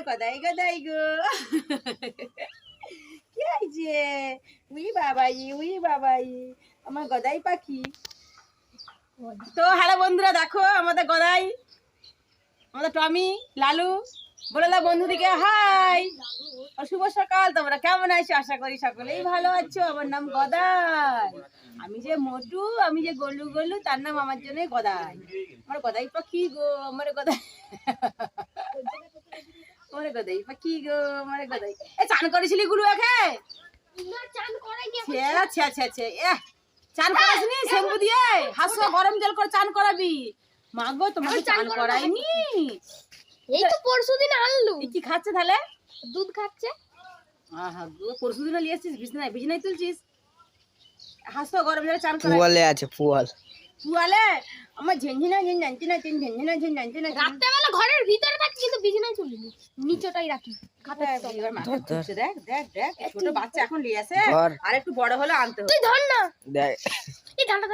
গদাই গদাই গো কি হয়েছে? উই বাবাই আমার গদাই পাখি। তো হ্যালো বন্ধুরা, দেখো আমাদের গদাই, আমাদের টমি লালু। বলে দাও বন্ধুদিকে হাই, শুভ সকাল। তোমরা কেমন আছো? আশা করি সকলেই ভালো আছো। আমার নাম গদাই। আমি যে মোটু, আমি যে গোলু গোলু, তার নাম আমার জন্য গদাই। আমার গদাই পাখি গো, আমার গদাই, আমার গদাই পাখি গো, আমার গদাই। এ চান করেছিলি গুরু একে? চান করাসনি? শ্যাম্পু দিয়ে হাসো, গরম জল করে চান করাবি। মা গো, তোমাকে চান করাইনি? এই তো পরশুদিন আনলু। কি খাচ্ছে তাহলে? দুধ খাচ্ছে। আহা গো, পরশুদিন নিয়ে এসেছিস, বিছনায় তুলছিস? হাসো, গরম জলে চান করা। পুয়ালে আছে পুয়ালে আমার ঝেনঝিনা ঝেনঝিনা। রাত্রেবেলা ঘরের ভিতরে থাকি, কিন্তু বিছানায় চলিনি, নিচটাই রাখি। দেখ ছোট বাচ্চা এখন নিয়ে আসে, আর একটু বড় হলে আনতে হবে। তুই ধর না, দেখ এই ধানটা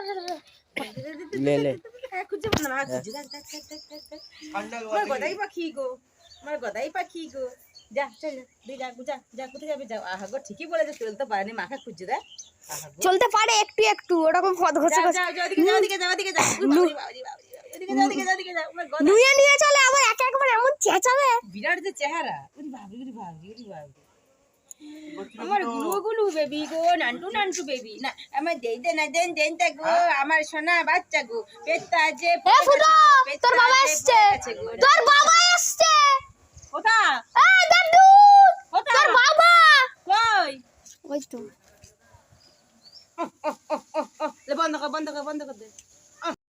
লে খুঁজে বল না, খুঁজে দেখ। আমার গদাই পাখি গো, আমার গদাই পাখি গো। যা চল যা কোথায় যাবি যাও। আহা গো, ঠিকই বলেছে, চলতে পারেনি, মাকে খুঁজে দেখ। চলতে পারে একটু একটু, ওরকম পথ ঘষে ঘষে নুয়ে নিয়ে চলে, আবার একা একবার এমন চেঁচাবে। বিরাট যে চেহারা, আমার গুলু বেবি গো, নান্টু বেবি। না আমার দেন গো, আমার সোনা বাচ্চা গো। পেটটা যে তোর বাবা আসছে, তোর বাবা আসছে। কোথা? এই দাদু, তোর বাবা কই? ওই তো। বন্ধ কর দে।